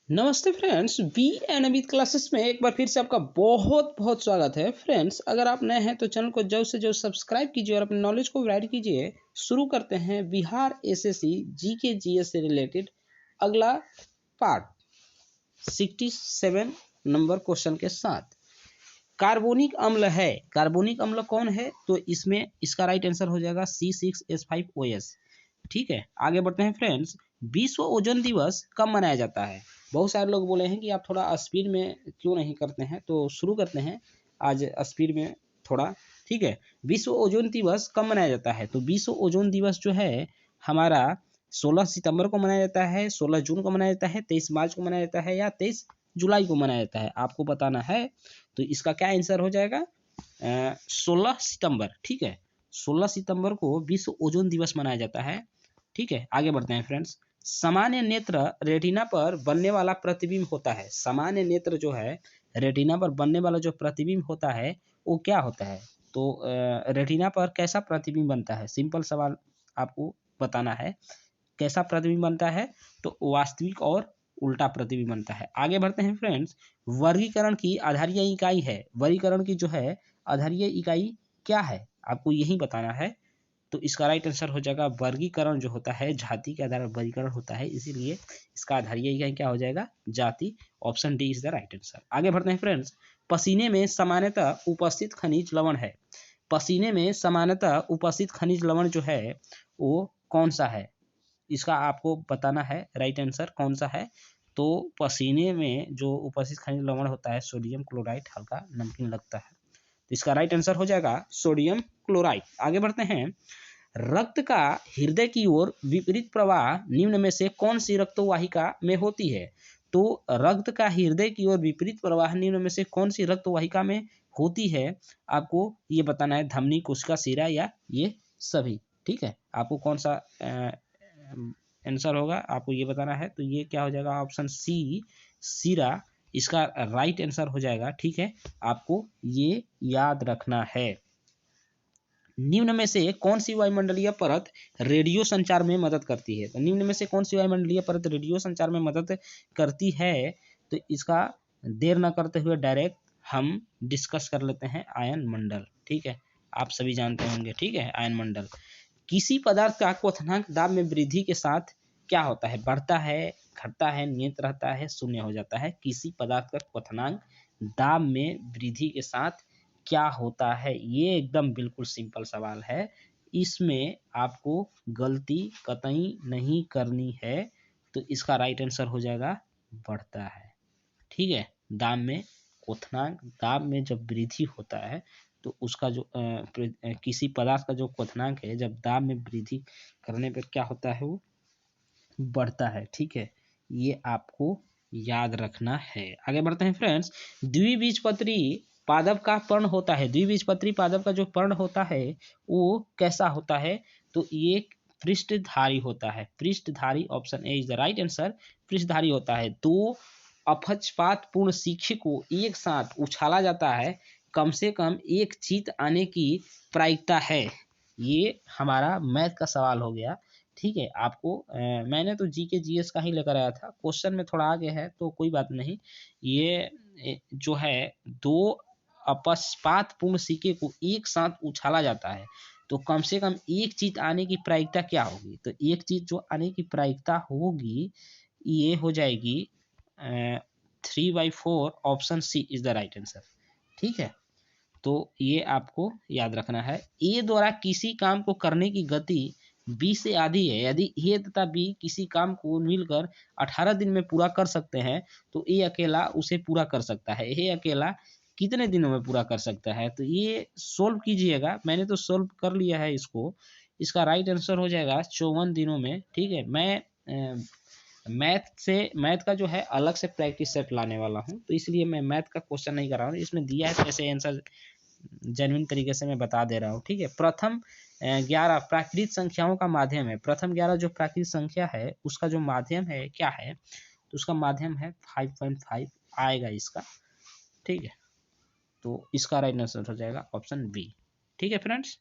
नमस्ते friends, B and Amit classes में एक बार फिर से आपका बहुत बहुत स्वागत है। फ्रेंड्स, अगर आप नए हैं तो चैनल को जल्द से जल्द सब्सक्राइब कीजिए और अपने नॉलेज को वैरायटी कीजिए। शुरू करते हैं बिहार एसएससी जीके जीएस से रिलेटेड अगला पार्ट 67 नंबर क्वेश्चन के साथ। कार्बोनिक अम्ल है, कार्बोनिक अम्ल कौन है? तो इसमें इसका राइट आंसर हो जाएगा C6H5OS। ठीक है, आगे बढ़ते हैं फ्रेंड्स। विश्व ओजोन दिवस कब मनाया जाता है? बहुत सारे लोग बोले हैं कि आप थोड़ा स्पीड में क्यों नहीं करते हैं, तो शुरू करते हैं आज स्पीड में थोड़ा। ठीक है, विश्व ओजोन दिवस कब मनाया जाता है? तो विश्व ओजोन दिवस जो है हमारा 16 सितंबर को मनाया जाता है, 16 जून को मनाया जाता है, 23 मार्च को मनाया जाता है या 23 जुलाई को मनाया जाता है, आपको बताना है। तो इसका क्या आंसर हो जाएगा? 16 सितंबर। ठीक है, 16 सितंबर को विश्व ओजोन दिवस मनाया जाता है। ठीक है, आगे बढ़ते हैं फ्रेंड्स। सामान्य नेत्र रेटिना पर बनने वाला प्रतिबिंब होता है। सामान्य नेत्र जो है रेटिना पर बनने वाला जो प्रतिबिंब होता है वो क्या होता है? तो रेटिना पर कैसा प्रतिबिंब बनता है? सिंपल सवाल आपको बताना है, कैसा प्रतिबिंब बनता है? तो वास्तविक और उल्टा प्रतिबिंब बनता है। आगे बढ़ते हैं फ्रेंड्स। वर्गीकरण की आधारीय इकाई है, वर्गीकरण की जो है आधारीय इकाई क्या है, आपको यही बताना है। तो इसका राइट आंसर हो जाएगा वर्गीकरण जो होता है जाति के आधार पर वर्गीकरण होता है, इसीलिए इसका आधारीय इकाई क्या हो जाएगा? जाति। Option D is the right answer. आगे बढ़ते हैं फ्रेंड्स। पसीने में सामान्यतः उपस्थित खनिज लवण है, पसीने में सामान्यतः उपस्थित खनिज लवण जो है वो कौन सा है? इसका आपको बताना है राइट आंसर कौन सा है। तो पसीने में जो उपस्थित खनिज लवण होता है सोडियम क्लोराइड, हल्का नमकीन लगता है, तो इसका राइट आंसर हो जाएगा सोडियम क्लोराइड। आगे बढ़ते हैं। रक्त का हृदय की ओर विपरीत प्रवाह निम्न में से कौन सी रक्तवाहिका में होती है? तो रक्त का हृदय की ओर विपरीत प्रवाह निम्न में से कौन सी रक्तवाहिका में होती है? आपको ये बताना है, धमनी, कोशिका, शिरा या ये सभी। ठीक है, आपको कौन सा आंसर होगा आपको ये बताना है। तो ये क्या हो जाएगा? ऑप्शन सी, शिरा, इसका राइट आंसर हो जाएगा। ठीक है, आपको ये याद रखना है। निम्न में से कौन सी वायुमंडलीय परत रेडियो संचार में मदद करती है? तो निम्न में से कौन सी वायुमंडलीय परत रेडियो संचार में मदद करती है? तो इसका देर न करते हुए डायरेक्ट हम डिस्कस कर लेते हैं आयन मंडल। ठीक है, आप सभी जानते होंगे। ठीक है, आयन मंडल। किसी पदार्थ का क्वथनांक दाब में वृद्धि के साथ क्या होता है? बढ़ता है, घटता है, नियत रहता है, शून्य हो जाता है? किसी पदार्थ का क्वथनांक दाब में वृद्धि के साथ क्या होता है? ये एकदम बिल्कुल सिंपल सवाल है, इसमें आपको गलती कतई नहीं करनी है। तो इसका राइट आंसर हो जाएगा बढ़ता है। ठीक है, दाब में क्वथनांक, दाब में जब वृद्धि होता है तो उसका जो किसी पदार्थ का जो क्वथनांक है जब दाब में वृद्धि करने पर क्या होता है? वो बढ़ता है। ठीक है, ये आपको याद रखना है। आगे बढ़ते हैं फ्रेंड्स। द्विबीजपत्री पादप का पर्ण होता है, द्विबीजपत्री पादप का जो पर्ण होता है वो कैसा होता है? तो ये पृष्ठधारी होता है, पृष्ठधारी। Option A is the right answer, पृष्ठधारी होता है। दो अपक्षपात पूर्ण शिखे को एक साथ उछाला जाता है, कम से कम एक जीत आने की प्रायिकता है। ये हमारा मैथ का सवाल हो गया। ठीक है, आपको मैंने तो जीके जीएस का ही लेकर आया था, क्वेश्चन में थोड़ा आगे है तो कोई बात नहीं। ये जो है दो अपस्पात पूर्ण सिक्के को एक साथ उछाला जाता है, तो कम से कम एक चीज आने की प्रायिकता क्या होगी? तो एक चीज जो आने की प्रायिकता होगी ये हो जाएगी 3/4। Option C is the right answer. ठीक है, तो ये आपको याद रखना है। ए द्वारा किसी काम को करने की गति बी से आधी है। यदि ए तथा बी किसी काम को मिलकर 18 दिन में पूरा कर सकते हैं तो ए अकेला उसे पूरा कर सकता है। ए अकेला कितने दिनों में पूरा कर सकता है? तो ये सोल्व कीजिएगा, मैंने तो सोल्व कर लिया है इसको। इसका राइट आंसर हो जाएगा 54 दिनों में। ठीक है, मैं मैथ का जो है अलग से प्रैक्टिस सेट लाने वाला हूँ, तो इसलिए मैं मैथ का क्वेश्चन नहीं कर रहा हूँ। इसमें दिया है कैसे आंसर जेन्युइन तरीके से मैं बता दे रहा हूँ। ठीक है, प्रथम 11 प्राकृत संख्याओं का माध्यम है। प्रथम 11 जो प्राकृत संख्या है उसका जो माध्यम है क्या है? तो उसका माध्यम है 5.5 आएगा इसका। ठीक है, तो इसका राइट आंसर हो जाएगा ऑप्शन बी। ठीक है फ्रेंड्स।